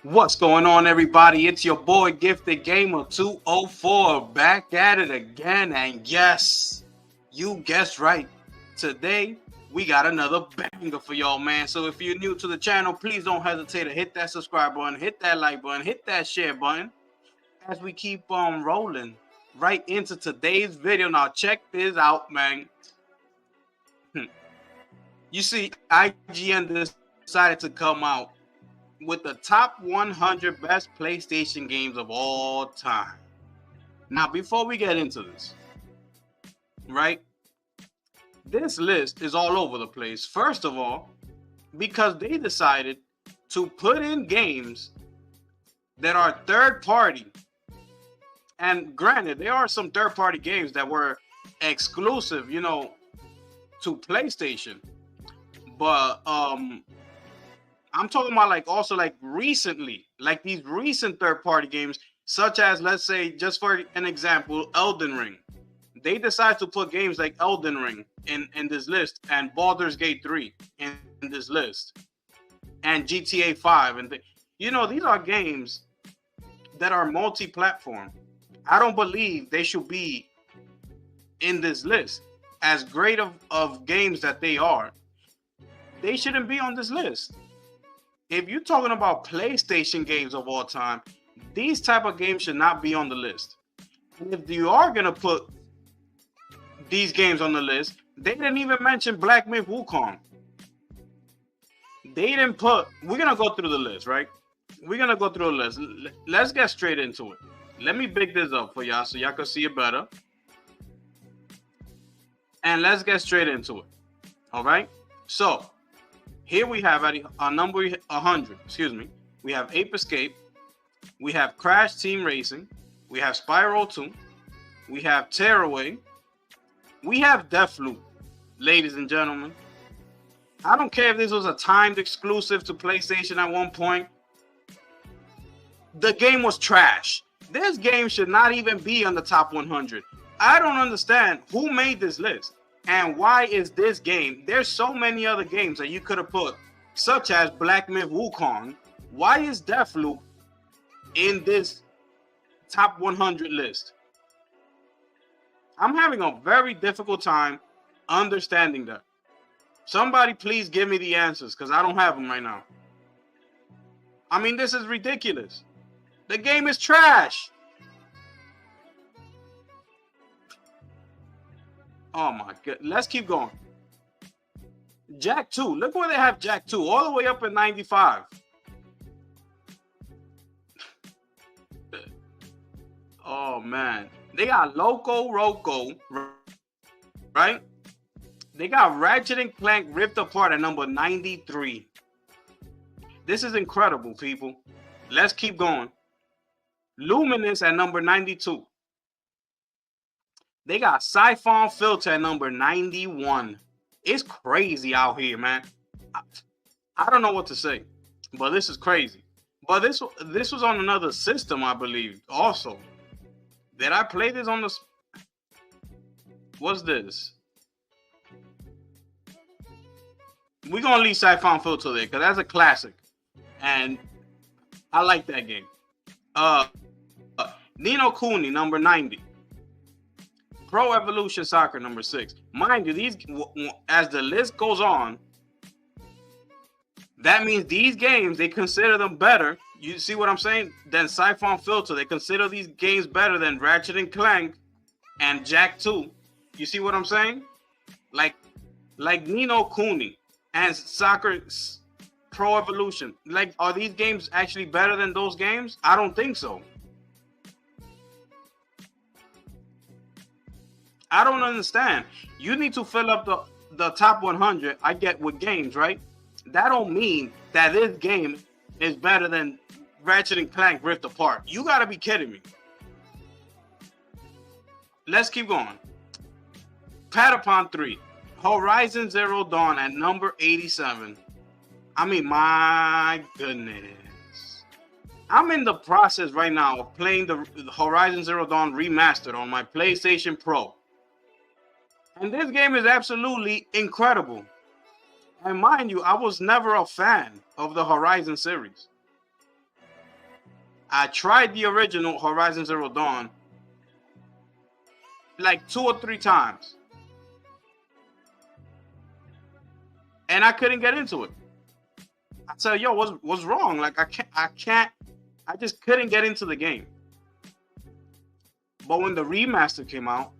What's going on, everybody? It's your boy Gifted Gamer 204 back at it again. And yes, you guessed right. Today, we got another banger for y'all, man. So if you're new to the channel, please don't hesitate to hit that subscribe button, hit that like button, hit that share button as we keep on rolling right into today's video. Now, check this out, man. You see, IGN decided to come out with the top 100 best PlayStation games of all time. Now, before we get into this, right, this list is all over the place. First of all, because they decided to put in games that are third party. And granted, there are some third party games that were exclusive, to PlayStation. But I'm talking about also recently, like these recent third-party games, such as, let's say, just for an example, Elden Ring. They decided to put games like Elden Ring in this list, and Baldur's Gate 3 in this list, and GTA 5. And these are games that are multi-platform. I don't believe they should be in this list. As great of games that they are, they shouldn't be on this list. If you're talking about PlayStation games of all time, these type of games should not be on the list. And if you are going to put these games on the list, they didn't even mention Black Myth Wukong. They didn't put... We're going to go through the list, right? We're going to go through the list. Let's get straight into it. Let me big this up for y'all so y'all can see it better. And let's get straight into it. All right? So... here we have at number 100, we have Ape Escape, we have Crash Team Racing, we have Spyro 2, we have Tearaway, we have Deathloop, ladies and gentlemen. I don't care if this was a timed exclusive to PlayStation at one point. The game was trash. This game should not even be on the top 100. I don't understand who made this list. And why is this game? There's so many other games that you could have put, such as Black Myth Wukong. Why is Deathloop in this top 100 list? I'm having a very difficult time understanding that. Somebody please give me the answers, because I don't have them right now. I mean, this is ridiculous. The game is trash. Oh my god. Let's keep going. Jak 2. Look where they have Jak 2. All the way up at 95. Oh man. They got Loco Roco. Right? They got Ratchet and Clank Ripped Apart at number 93. This is incredible, people. Let's keep going. Luminous at number 92. They got Siphon Filter at number 91. It's crazy out here, man. I don't know what to say, but this is crazy. But this was on another system, I believe, also. Did I play this on the... What's this? We're going to leave Siphon Filter there, because that's a classic. And I like that game. Nino Kuni, number 90. Pro Evolution Soccer, number 6. Mind you, these, as the list goes on, that means these games, they consider them better. You see what I'm saying? Than Siphon Filter. They consider these games better than Ratchet and Clank and Jak 2. You see what I'm saying? Like Nino Kuni and Soccer Pro Evolution. Like, are these games actually better than those games? I don't think so. I don't understand. You need to fill up the top 100, I get, with games, right? That don't mean that this game is better than Ratchet and Clank Rift Apart. You gotta be kidding me. Let's keep going. Patapon 3. Horizon Zero Dawn at number 87. I mean, my goodness. I'm in the process right now of playing the Horizon Zero Dawn Remastered on my PlayStation Pro. And this game is absolutely incredible. And mind you, I was never a fan of the Horizon series. I tried the original Horizon Zero Dawn like 2 or 3 times, and I couldn't get into it. I said, "Yo, what's wrong? Like, I just couldn't get into the game." But when the remaster came out,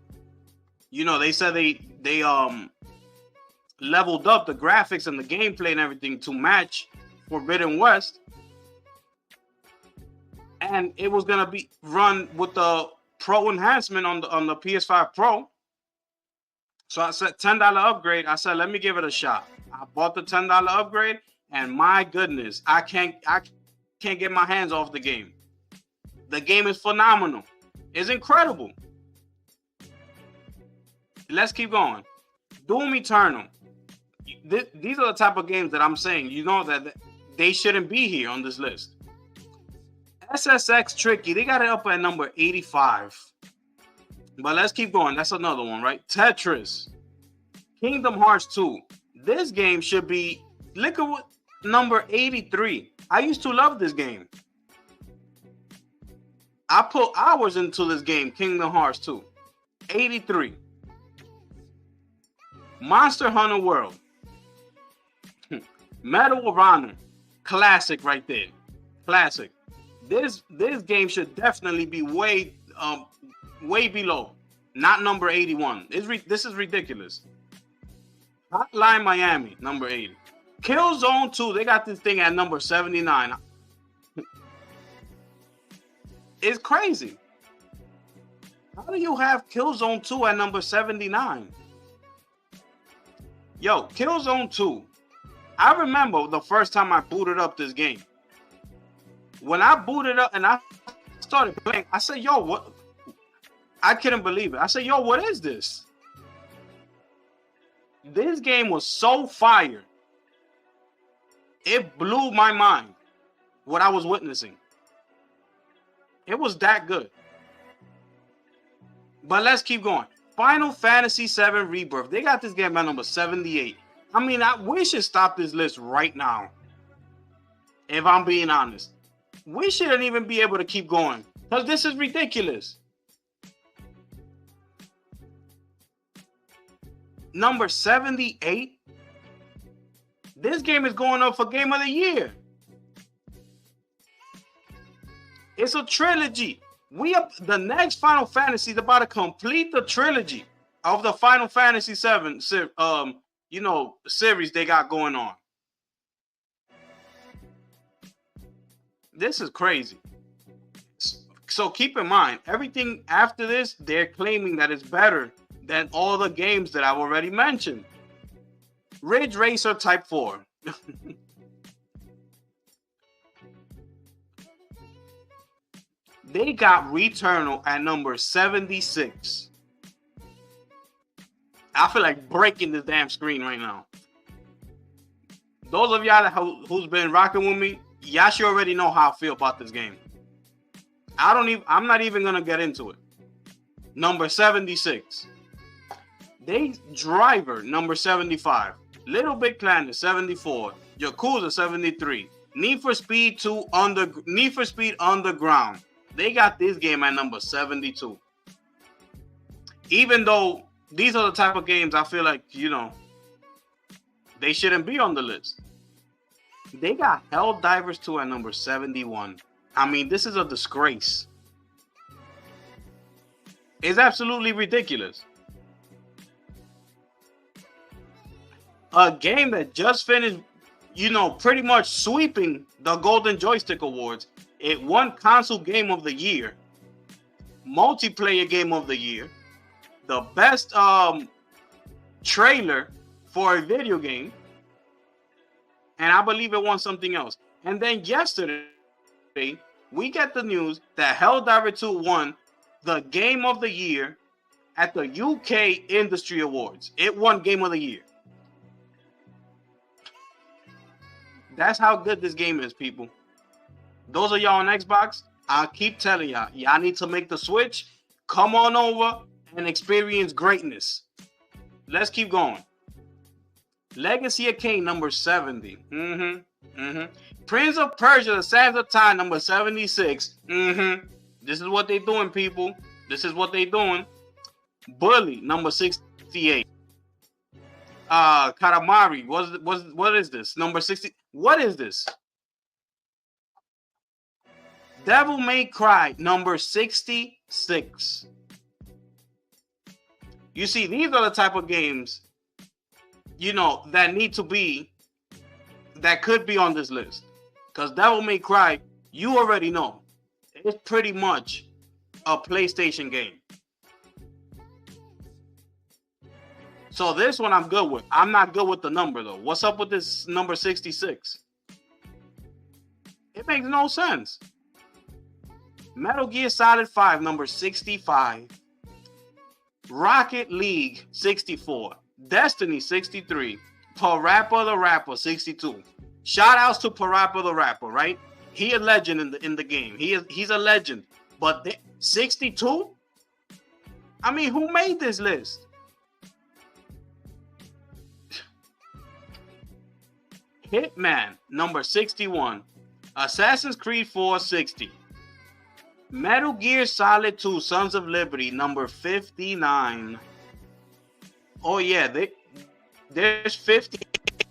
you know, they said they leveled up the graphics and the gameplay and everything to match Forbidden West, and it was gonna be run with the Pro enhancement on the PS5 Pro. So I said $10 upgrade. I said, let me give it a shot. I bought the $10 upgrade, and my goodness, I can't get my hands off the game. The game is phenomenal. It's incredible. Let's keep going. Doom Eternal. These are the type of games that I'm saying, you know, that they shouldn't be here on this list. SSX Tricky, they got it up at number 85. But let's keep going. That's another one, right? Tetris. Kingdom Hearts 2. This game should be, look at what, number 83. I used to love this game. I put hours into this game, Kingdom Hearts 2. 83. Monster Hunter World. Medal of Honor. Classic right there. Classic. This game should definitely be way below. Not number 81. This is ridiculous. Hotline Miami, number 80. Killzone 2, they got this thing at number 79. It's crazy. How do you have Killzone 2 at number 79? Yo, Killzone 2. I remember the first time I booted up this game. When I booted up and I started playing, I said, yo, what? I couldn't believe it. I said, yo, what is this? This game was so fire. It blew my mind what I was witnessing. It was that good. But let's keep going. Final Fantasy VII Rebirth. They got this game at number 78. I mean, we should stop this list right now. If I'm being honest. We shouldn't even be able to keep going. Because this is ridiculous. Number 78. This game is going up for Game of the Year. It's a trilogy. The next Final Fantasy is about to complete the trilogy of the Final Fantasy VII series they got going on. This is crazy. So keep in mind, everything after this, they're claiming that it's better than all the games that I've already mentioned. Ridge Racer Type 4. They got Returnal at number 76. I feel like breaking this damn screen right now. Those of y'all who's been rocking with me, y'all should already know how I feel about this game. I'm not even gonna get into it. Number 76. Driver, number 75. Little Big Planet, 74. Yakuza, 73. Need for Speed Underground. They got this game at number 72. Even though these are the type of games I feel like, they shouldn't be on the list. They got Helldivers 2 at number 71. I mean, this is a disgrace. It's absolutely ridiculous. A game that just finished, pretty much sweeping the Golden Joystick Awards. It won Console Game of the Year, Multiplayer Game of the Year, the best trailer for a video game, and I believe it won something else. And then yesterday, we get the news that Helldivers 2 won the Game of the Year at the UK Industry Awards. It won Game of the Year. That's how good this game is, people. Those of y'all on Xbox, I'll keep telling y'all need to make the switch. Come on over and experience greatness. Let's keep going. Legacy of Kain, number 70. Prince of Persia: The Sands of Time, number 76. This is what they doing, people. This is what they doing. Bully, number 68. Katamari, what is this? Number 60. What is this? Devil May Cry, number 66. You see, these are the type of games, that need to be, that could be on this list. Because Devil May Cry, you already know, it's pretty much a PlayStation game. So this one I'm good with. I'm not good with the number, though. What's up with this number 66? It makes no sense. Metal Gear Solid 5, number 65. Rocket League, 64. Destiny, 63. Parappa the Rapper, 62. Shout outs to Parappa the Rapper, right? He a legend in the game. He's a legend. But 62? I mean, who made this list? Hitman, number 61. Assassin's Creed 4, 60. Metal Gear Solid 2, Sons of Liberty, number 59. Oh yeah, there's 50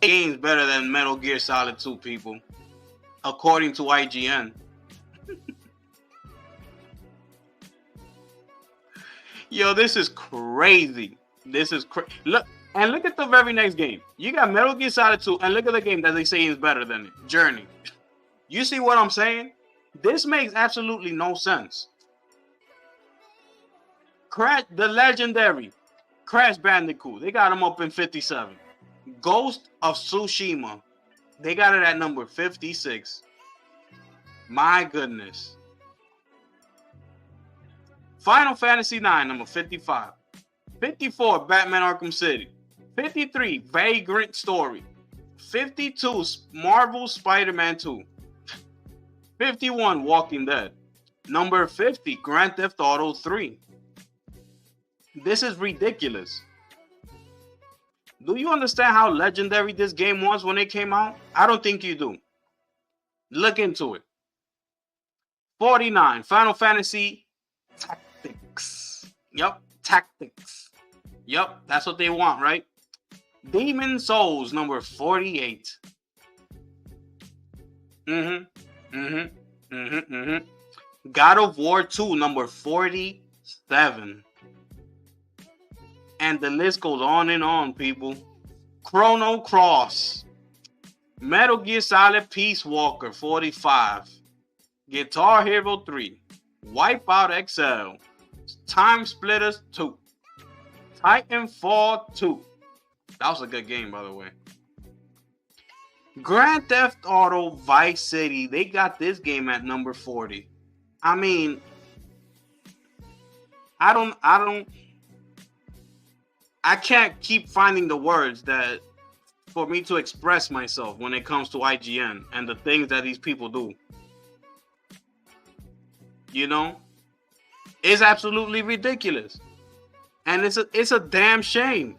games better than Metal Gear Solid 2, people, according to IGN. Yo, this is crazy. This is crazy. Look at the very next game. You got Metal Gear Solid 2, and look at the game that they say is better than it. Journey. You see what I'm saying? This makes absolutely no sense. The legendary Crash Bandicoot, they got him up in 57. Ghost of Tsushima, they got it at number 56. My goodness. Final Fantasy 9, number 55. 54, Batman Arkham City. 53, Vagrant Story. 52, Marvel Spider-Man 2. 51, Walking Dead. Number 50, Grand Theft Auto 3. This is ridiculous. Do you understand how legendary this game was when it came out? I don't think you do. Look into it. 49, Final Fantasy Tactics. Yup, Tactics. Yup, that's what they want, right? Demon Souls, number 48. God of War 2, number 47. And the list goes on and on, people. Chrono Cross. Metal Gear Solid Peace Walker, 45. Guitar Hero 3. Wipeout XL. Time Splitters 2. Titanfall 2. That was a good game, by the way. Grand Theft Auto Vice City. They got this game at number 40. I mean, I can't keep finding the words that for me to express myself when it comes to IGN and the things that these people do. It's absolutely ridiculous. And it's a damn shame.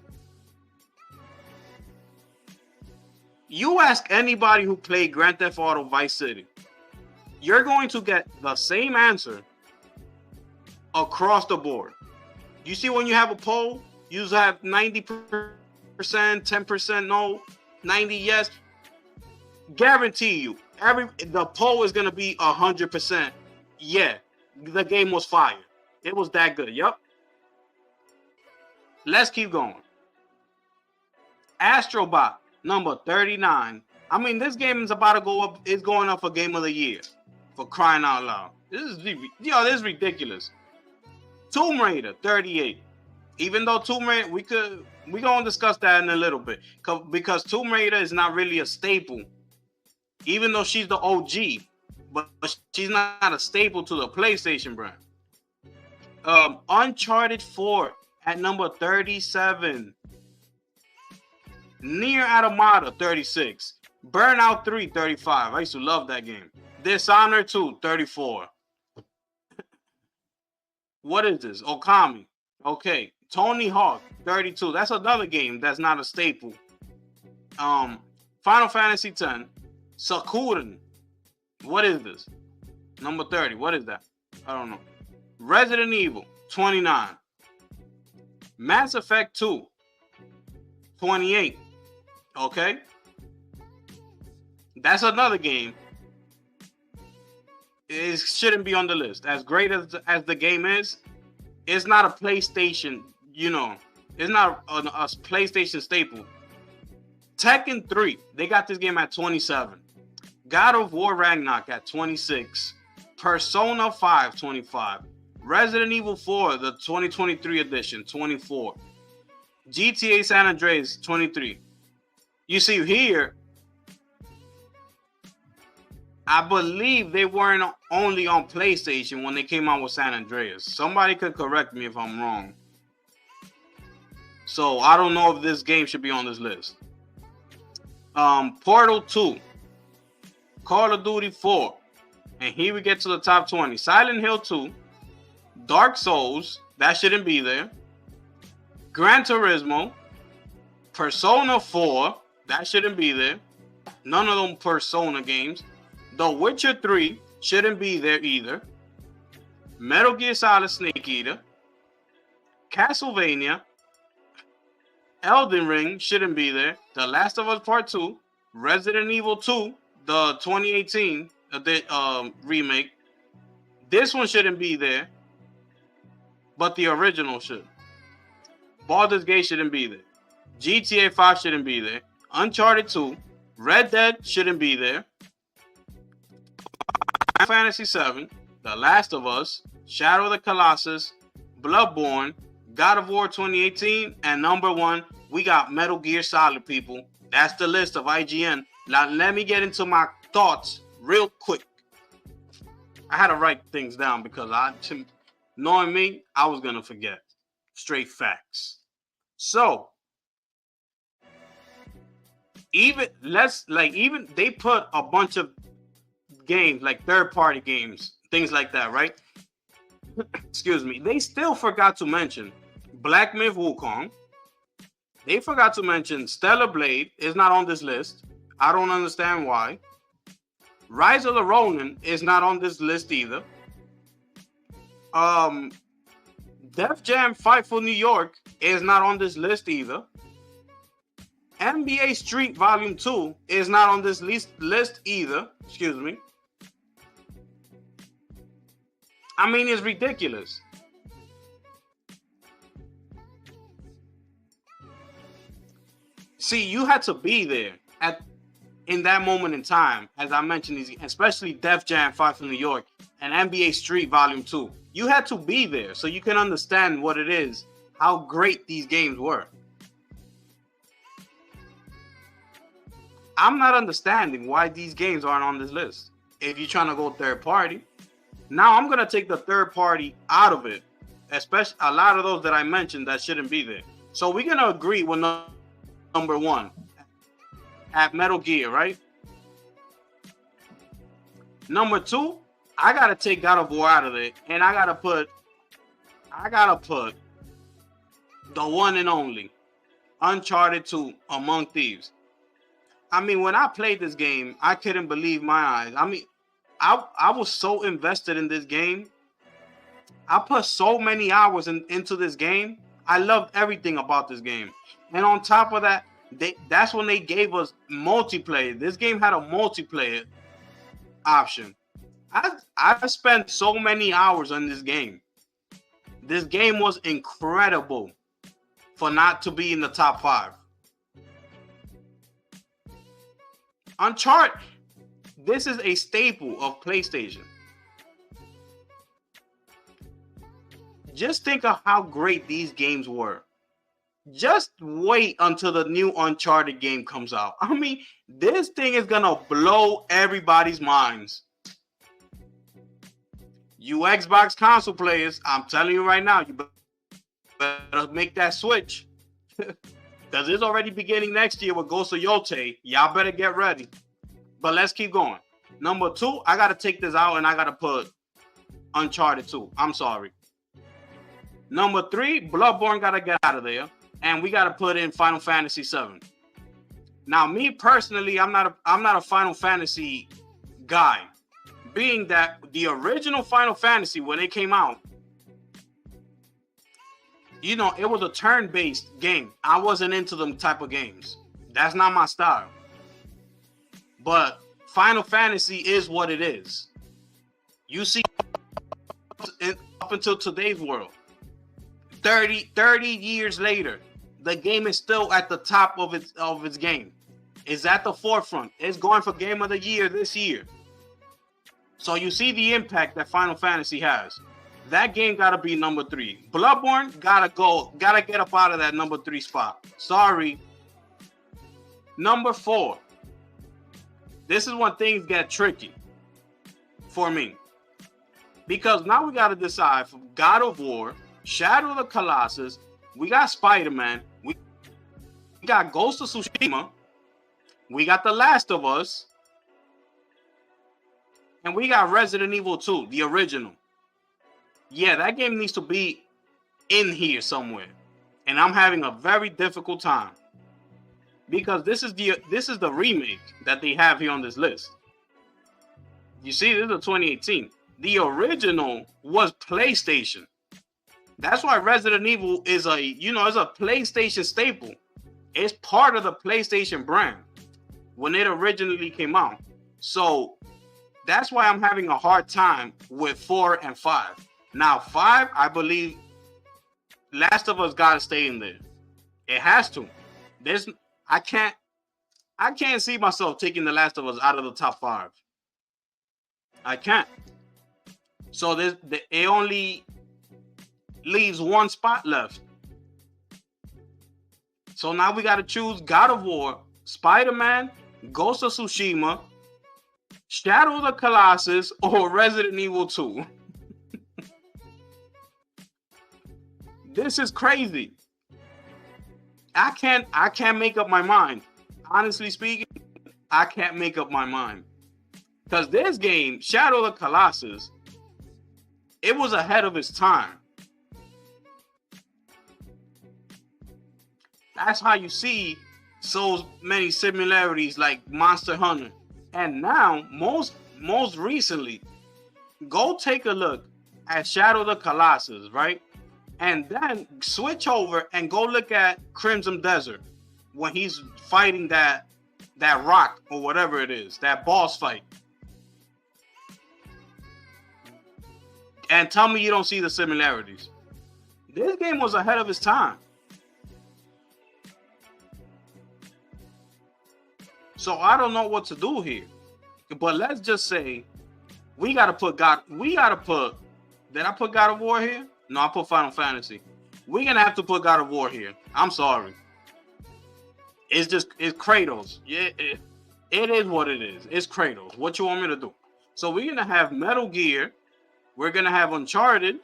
You ask anybody who played Grand Theft Auto Vice City, you're going to get the same answer across the board. You see, when you have a poll, you have 90%, 10% no, 90 yes. Guarantee you, the poll is going to be 100%. Yeah, the game was fire. It was that good. Yup. Let's keep going. Astrobot, number 39. I mean, this game is about to go up. It's going up for Game of the Year. For crying out loud. This is ridiculous. Tomb Raider, 38. Even though Tomb Raider, we're gonna discuss that in a little bit. Because Tomb Raider is not really a staple. Even though she's the OG. But she's not a staple to the PlayStation brand. Uncharted 4 at number 37. Nier Automata, 36. Burnout 3, 35. I used to love that game. Dishonored 2, 34. What is this? Okami. Okay. Tony Hawk, 32. That's another game that's not a staple. Final Fantasy 10. Sakurin. What is this? Number 30. What is that? I don't know. Resident Evil, 29. Mass Effect 2, 28. Okay? That's another game. It shouldn't be on the list. As great as the game is, it's not a PlayStation, it's not a PlayStation staple. Tekken 3, they got this game at 27. God of War Ragnarok at 26. Persona 5, 25. Resident Evil 4, the 2023 edition, 24. GTA San Andreas, 23. You see here, I believe they weren't only on PlayStation when they came out with San Andreas. Somebody could correct me if I'm wrong. So I don't know if this game should be on this list. Portal 2, Call of Duty 4, and here we get to the top 20. Silent Hill 2, Dark Souls, that shouldn't be there. Gran Turismo, Persona 4, that shouldn't be there. None of them Persona games. The Witcher 3 shouldn't be there either. Metal Gear Solid Snake Eater, Castlevania, Elden Ring shouldn't be there. The Last of Us Part 2, Resident Evil 2, the 2018 remake. This one shouldn't be there, but the original should. Baldur's Gate shouldn't be there. GTA 5 shouldn't be there. Uncharted 2, Red Dead shouldn't be there. Final Fantasy 7, The Last of Us, Shadow of the Colossus, Bloodborne, God of War 2018, and number 1, we got Metal Gear Solid, people. That's the list of IGN. Now, let me get into my thoughts real quick. I had to write things down because knowing me, I was going to forget. Straight facts. So, even they put a bunch of games, like third-party games, things like that, right? Excuse me. They still forgot to mention Black Myth Wukong. They forgot to mention Stellar Blade is not on this list. I don't understand why. Rise of the Ronin is not on this list either. Def Jam Fight for New York is not on this list either. NBA Street Volume 2 is not on this list either. Excuse me. I mean, it's ridiculous. See, you had to be there in that moment in time, as I mentioned, these, especially Def Jam Fight for New York and NBA Street Volume 2. You had to be there so you can understand what it is, how great these games were. I'm not understanding why these games aren't on this list. If you're trying to go third party, now I'm going to take the third party out of it, especially a lot of those that I mentioned that shouldn't be there. So we're going to agree with number 1 at Metal Gear, right? Number 2, I got to take God of War out of it, and I got to put the one and only Uncharted 2 Among Thieves. I mean, when I played this game, I couldn't believe my eyes. I mean, I was so invested in this game. I put so many hours into this game. I loved everything about this game. And on top of that, that's when they gave us multiplayer. This game had a multiplayer option. I spent so many hours on this game. This game was incredible for not to be in the top 5. Uncharted, this is a staple of PlayStation. Just think of how great these games were. Just wait until the new Uncharted game comes out. I mean, this thing is gonna blow everybody's minds. You Xbox console players, I'm telling you right now, you better make that switch. Because it's already beginning next year with Ghost of Yotei. Y'all better get ready. But let's keep going. Number 2, I got to take this out and I got to put Uncharted 2. I'm sorry. Number 3, Bloodborne got to get out of there. And we got to put in Final Fantasy 7. Now, me personally, I'm not a Final Fantasy guy, being that the original Final Fantasy, when it came out, you know, it was a turn-based game. I wasn't into them type of games. That's not my style. But Final Fantasy is what it is. You see, up until today's world, 30 years later, the game is still at the top of its game. It's at the forefront. It's going for Game of the Year this year. So you see the impact that Final Fantasy has. That game gotta be number 3. Bloodborne gotta get up out of that number 3 spot. Sorry. Number 4. This is when things get tricky for me. Because now we gotta decide from God of War, Shadow of the Colossus, we got Spider-Man, we got Ghost of Tsushima, we got The Last of Us, and we got Resident Evil 2, the original. Yeah, that game needs to be in here somewhere. And I'm having a very difficult time. Because this is the remake that they have here on this list. You see, this is a 2018. The original was PlayStation. That's why Resident Evil is a PlayStation staple. It's part of the PlayStation brand when it originally came out. So that's why I'm having a hard time with 4 and 5. Now 5, I believe Last of Us gotta stay in there. It has to. I can't see myself taking The Last of Us out of the top 5. I can't. So it only leaves one spot left. So now we got to choose God of War, Spider-Man, Ghost of Tsushima, Shadow of the Colossus, or Resident Evil 2. This is crazy. I can't make up my mind. Honestly speaking, I can't make up my mind. Because this game, Shadow of the Colossus, it was ahead of its time. That's how you see so many similarities like Monster Hunter. And now, most recently, go take a look at Shadow of the Colossus, right? And then switch over and go look at Crimson Desert when he's fighting that rock or whatever it is, that boss fight. And tell me you don't see the similarities. This game was ahead of its time. So I don't know what to do here. But let's just say we gotta put did I put God of War here? No, I put Final Fantasy. We're gonna have to put God of War here. I'm sorry. It's Kratos. Yeah, it is what it is. It's Kratos. What you want me to do? So we're gonna have Metal Gear. We're gonna have Uncharted.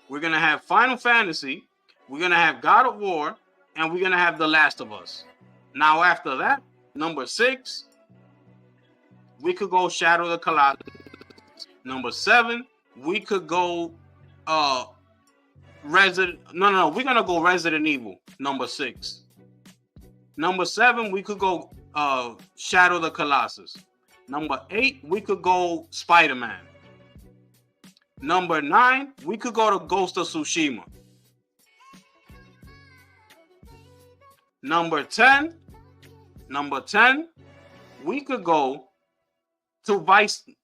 We're gonna have Final Fantasy. We're gonna have God of War, and we're gonna have The Last of Us. Now after that, number 6, we could go Shadow of the Colossus. Number 7, we could go we're gonna go Resident Evil, number 6. Number 7, we could go Shadow of the Colossus. Number 8, we could go Spider-Man. Number 9, we could go to Ghost of Tsushima. Number 10, we could go to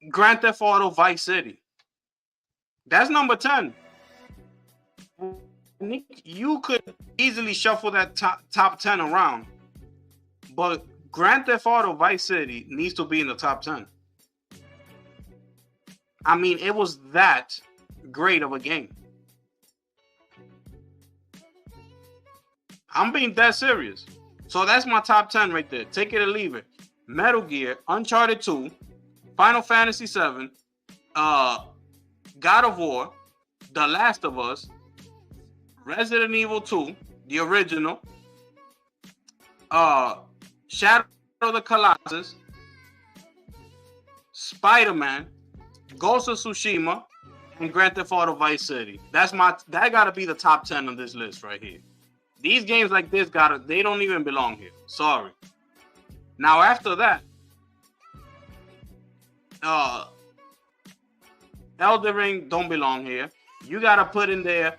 Grand Theft Auto Vice City. That's number 10. You could easily shuffle that top 10 around, but Grand Theft Auto Vice City needs to be in the top 10. I mean, it was that great of a game. I'm being that serious. So that's my top 10 right there. Take it or leave it. Metal Gear, Uncharted 2, Final Fantasy 7, God of War, The Last of Us, Resident Evil 2, the original, Shadow of the Colossus, Spider-Man, Ghost of Tsushima, and Grand Theft Auto Vice City. That gotta be the top 10 on this list right here. These games like this they don't even belong here. Sorry. Now after that, Elden Ring don't belong here. You gotta put in there,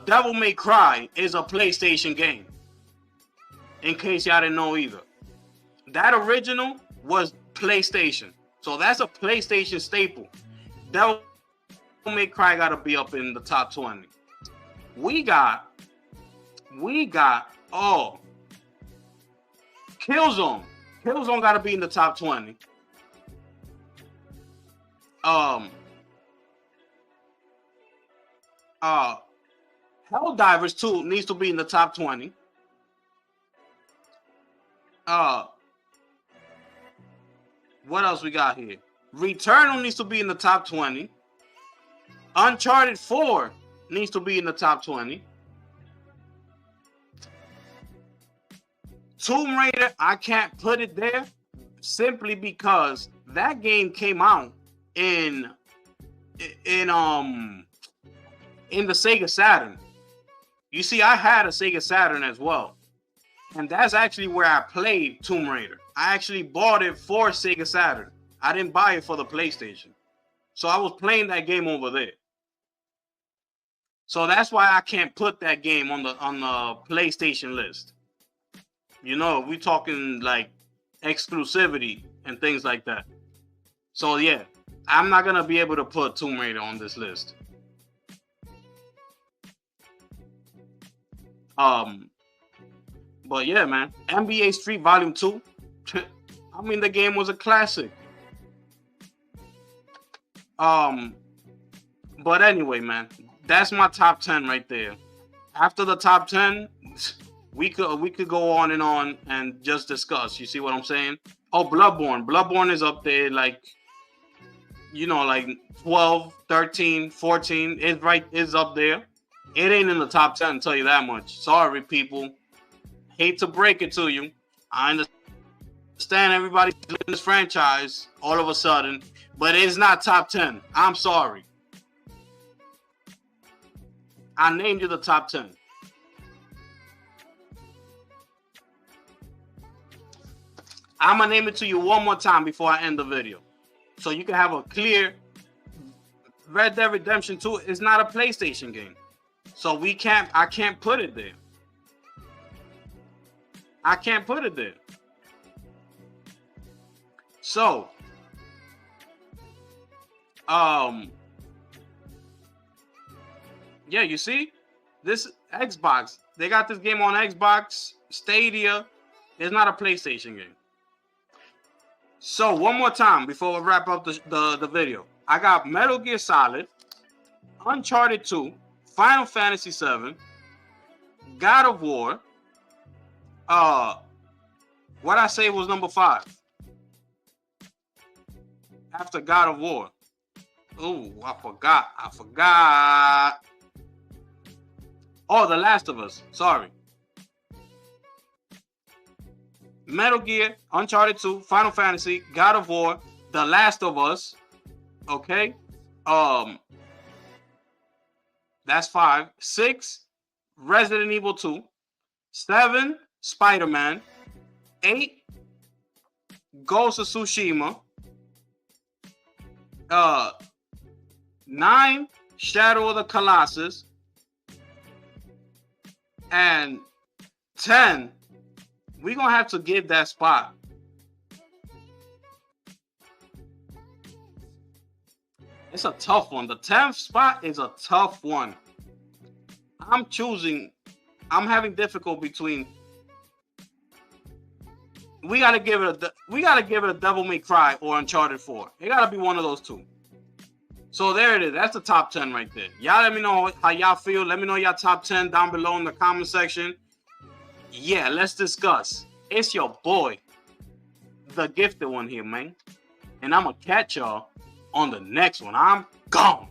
Devil May Cry is a PlayStation game. In case y'all didn't know either. That original was PlayStation. So that's a PlayStation staple. Devil May Cry gotta be up in the top 20. We got, oh, Killzone. Killzone gotta be in the top 20. Helldivers 2 needs to be in the top 20. What else we got here? Returnal needs to be in the top 20. Uncharted 4 needs to be in the top 20. Tomb Raider, I can't put it there simply because that game came out in the Sega Saturn. You see, I had a Sega Saturn as well. And that's actually where I played Tomb Raider. I actually bought it for Sega Saturn. I didn't buy it for the PlayStation. So I was playing that game over there. So that's why I can't put that game on the PlayStation list. You know, we talking like exclusivity and things like that. So yeah, I'm not gonna be able to put Tomb Raider on this list. But yeah, man, NBA Street Volume 2. I mean, the game was a classic. But anyway, man, that's my top 10 right there. After the top 10, we could go on and just discuss. You see what I'm saying? Oh, Bloodborne. Bloodborne is up there, like, you know, like 12, 13, 14. It's up there. It ain't in the top 10, I'll tell you that much. Sorry, people. Hate to break it to you. I understand everybody's in this franchise all of a sudden, but it's not top 10. I'm sorry. I named you the top 10. I'm going to name it to you one more time before I end the video, so you can have a clear. Red Dead Redemption 2 is not a PlayStation game. So I can't put it there. I can't put it there. So, yeah, you see, this Xbox, they got this game on Xbox Stadia. It's not a PlayStation game. So one more time before we wrap up the video. I got Metal Gear Solid, Uncharted 2, Final Fantasy 7, God of War. What I say was number 5 after God of War. Oh, I forgot. Oh, The Last of Us. Sorry. Metal Gear, Uncharted 2, Final Fantasy, God of War, The Last of Us. Okay. That's 5. 6, Resident Evil 2. 7, Spider-Man. 8, Ghost of Tsushima. 9, Shadow of the Colossus. And 10, we're going to have to give that spot. It's a tough one. The 10th spot is a tough one. I'm having difficulty between. We gotta give it a Devil May Cry or Uncharted 4. It gotta be one of those two. So there it is. That's the top 10 right there. Y'all let me know how y'all feel. Let me know y'all top 10 down below in the comment section. Yeah, let's discuss. It's your boy, the gifted one here, man. And I'm gonna catch y'all on the next one. I'm gone.